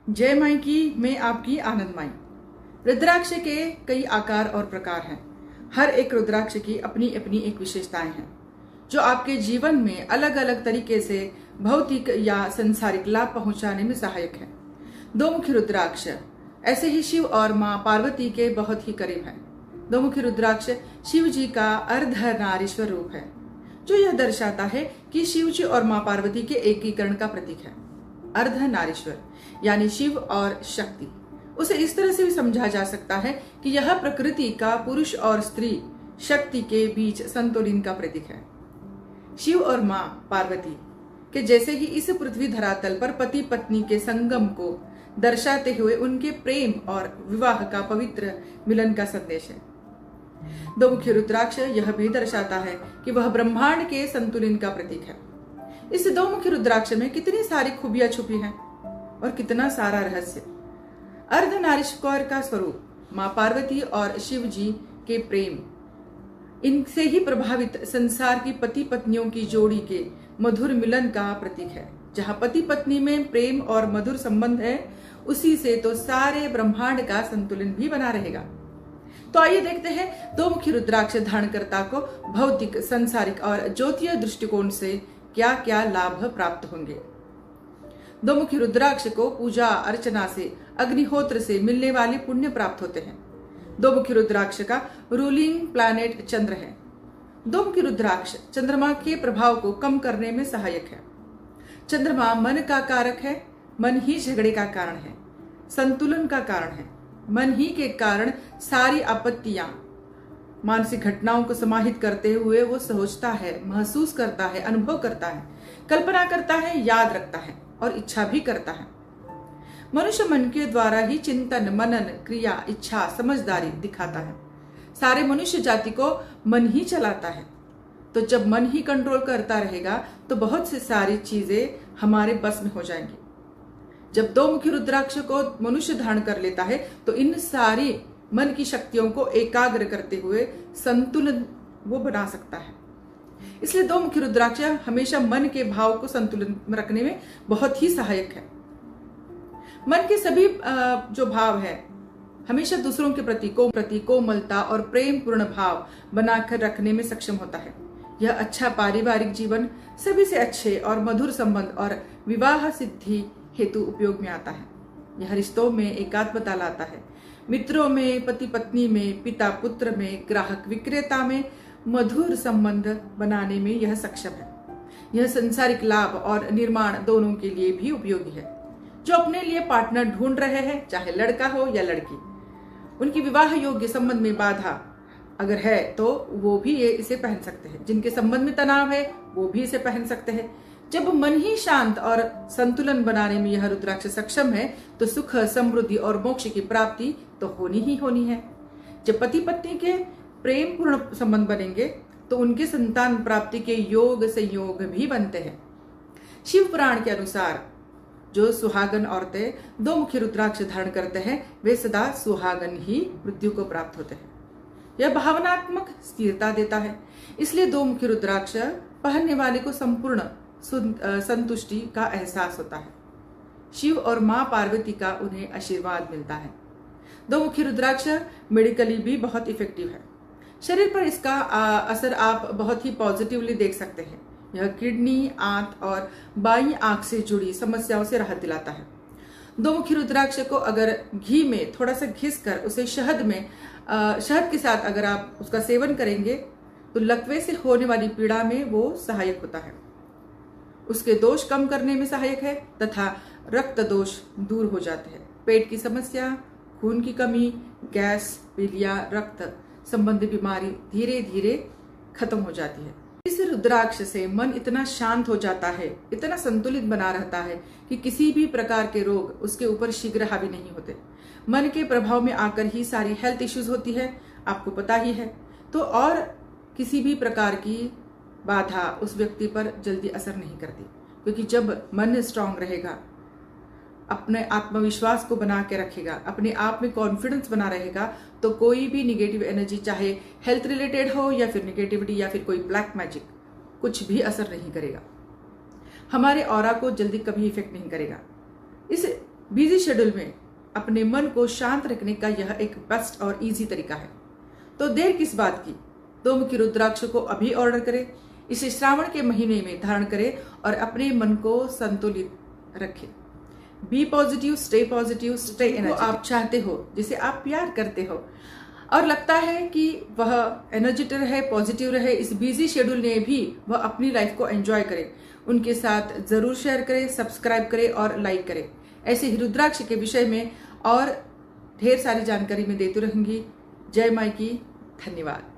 जय माई की में आपकी आनंदमाई। रुद्राक्ष के कई आकार और प्रकार हैं। हर एक रुद्राक्ष की अपनी अपनी एक विशेषताएं हैं जो आपके जीवन में अलग अलग तरीके से भौतिक या संसारिक लाभ पहुंचाने में सहायक है। दो मुखी रुद्राक्ष ऐसे ही शिव और मां पार्वती के बहुत ही करीब है। दो मुखी रुद्राक्ष शिव जी का अर्धनारीश्वर रूप है जो यह दर्शाता है कि शिव जी और मां पार्वती के एकीकरण का प्रतीक है। अर्धनारीश्वर यानी शिव और शक्ति, उसे इस तरह से भी समझा जा सकता है कि यह प्रकृति का पुरुष और स्त्री शक्ति के बीच संतुलन का प्रतीक है। शिव और मां पार्वती के जैसे ही इस पृथ्वी धरातल पर पति पत्नी के संगम को दर्शाते हुए उनके प्रेम और विवाह का पवित्र मिलन का संदेश है। दो मुखी रुद्राक्ष यह भी दर्शाता है कि वह ब्रह्मांड के संतुलन का प्रतीक है। इस दो मुखी रुद्राक्ष में कितनी सारी खूबियां छुपी हैं और कितना सारा रहस्य। अर्धनारीश्वर का स्वरूप मां पार्वती और शिव जी के प्रेम, इनसे ही प्रभावित संसार की पति पत्नियों की जोड़ी के मधुर मिलन का प्रतीक है। जहां पति पत्नी में प्रेम और मधुर संबंध है, उसी से तो सारे ब्रह्मांड का संतुलन भी बना रहेगा। तो आइए देखते हैं दो मुखी रुद्राक्ष धारणकर्ता को भौतिक, संसारिक और ज्योतिष दृष्टिकोण से क्या क्या लाभ प्राप्त होंगे। दो मुखी रुद्राक्ष को पूजा अर्चना से, अग्निहोत्र से मिलने वाले पुण्य प्राप्त होते हैं। दो मुखी रुद्राक्ष का रूलिंग प्लैनेट चंद्र है। दो मुखी रुद्राक्ष चंद्रमा के प्रभाव को कम करने में सहायक है। चंद्रमा मन का कारक है। मन ही झगड़े का कारण है, संतुलन का कारण है। मन ही के कारण सारी आपत्तियां, मानसिक घटनाओं को समाहित करते हुए वो सोचता है, महसूस करता है, अनुभव करता है, कल्पना करता है, याद रखता है और इच्छा भी करता है। मनुष्य मन के द्वारा ही चिंतन, मनन, क्रिया, इच्छा, समझदारी दिखाता है। सारे मनुष्य जाति को मन ही चलाता है। तो जब मन ही कंट्रोल करता रहेगा तो बहुत सी सारी चीजें हमारे बस में हो जाएंगी। जब दो मुखी रुद्राक्ष को मनुष्य धारण कर लेता है तो इन सारी मन की शक्तियों को एकाग्र करते हुए संतुलन वो बना सकता है। इसलिए दो मुखी रुद्राक्ष हमेशा मन के भाव को संतुलन में रखने में बहुत ही सहायक है। मन के सभी जो भाव है हमेशा दूसरों के प्रति कोमलता और प्रेम पूर्ण भाव बनाकर रखने में सक्षम होता है। यह अच्छा पारिवारिक जीवन, सभी से अच्छे और मधुर संबंध और विवाह सिद्धि हेतु उपयोग में आता है। यह रिश्तों में एकात्मता लाता है। मित्रों में, पति पत्नी में, पिता पुत्र में, ग्राहक विक्रेता में मधुर संबंध बनाने में यह सक्षम है। यह संसारिक लाभ और निर्माण दोनों के लिए भी उपयोगी है। जो अपने लिए पार्टनर ढूंढ रहे हैं, चाहे लड़का हो या लड़की, उनकी विवाह योग्य संबंध में बाधा अगर है तो वो भी इसे पहन सकते हैं। जिनके संबंध में तनाव है वो भी इसे पहन सकते हैं। जब मन ही शांत और संतुलन बनाने में यह रुद्राक्ष सक्षम है तो सुख, समृद्धि और मोक्ष की प्राप्ति तो होनी ही होनी है। जब पति पत्नी के प्रेम पूर्ण संबंध बनेंगे तो उनके संतान प्राप्ति के योग संयोग भी बनते हैं। शिव पुराण के अनुसार जो सुहागन औरतें दो मुखी रुद्राक्ष धारण करते हैं वे सदा सुहागन ही मृत्यु को प्राप्त होते हैं। यह भावनात्मक स्थिरता देता है। इसलिए दो मुखी रुद्राक्ष पहनने वाले को संपूर्ण संतुष्टि का एहसास होता है। शिव और मां पार्वती का उन्हें आशीर्वाद मिलता है। दो मुखी रुद्राक्ष मेडिकली भी बहुत इफेक्टिव है। शरीर पर इसका असर आप बहुत ही पॉजिटिवली देख सकते हैं। यह किडनी, आंत और बाईं आंख से जुड़ी समस्याओं से राहत दिलाता है। दो मुखी रुद्राक्ष को अगर घी में थोड़ा सा घिस कर उसे शहद के साथ अगर आप उसका सेवन करेंगे तो लकवे से होने वाली पीड़ा में वो सहायक होता है। उसके दोष कम करने में सहायक है तथा रक्त दोष दूर हो जाते हैं। पेट की समस्या, खून की कमी, गैस, पीलिया, रक्त संबंधी बीमारी धीरे धीरे खत्म हो जाती है। इस रुद्राक्ष से मन इतना शांत हो जाता है, इतना संतुलित बना रहता है कि किसी भी प्रकार के रोग उसके ऊपर शीघ्र हावी नहीं होते। मन के प्रभाव में आकर ही सारी हेल्थ इश्यूज होती है, आपको पता ही है। तो और किसी भी प्रकार की बाधा उस व्यक्ति पर जल्दी असर नहीं करती, क्योंकि जब मन स्ट्रांग रहेगा, अपने आत्मविश्वास को बना के रखेगा, अपने आप में कॉन्फिडेंस बना रहेगा, तो कोई भी निगेटिव एनर्जी, चाहे हेल्थ रिलेटेड हो या फिर निगेटिविटी या फिर कोई ब्लैक मैजिक, कुछ भी असर नहीं करेगा। हमारे ऑरा को जल्दी कभी इफेक्ट नहीं करेगा। इस बिजी शेड्यूल में अपने मन को शांत रखने का यह एक बेस्ट और इजी तरीका है। तो देर किस बात की, 2 मुखी रुद्राक्ष को अभी ऑर्डर करें, इसे श्रावण के महीने में धारण करें और अपने मन को संतुलित रखें। बी पॉजिटिव, स्टे एनर्जी आप चाहते हो, जिसे आप प्यार करते हो और लगता है कि वह एनर्जेटिक रहे, पॉजिटिव रहे, इस बिजी शेड्यूल में भी वह अपनी लाइफ को एंजॉय करे, उनके साथ जरूर शेयर करें, सब्सक्राइब करें और लाइक करें। ऐसे ही रुद्राक्ष के विषय में और ढेर सारी जानकारी मैं देती रहूंगी। जय माई की, धन्यवाद।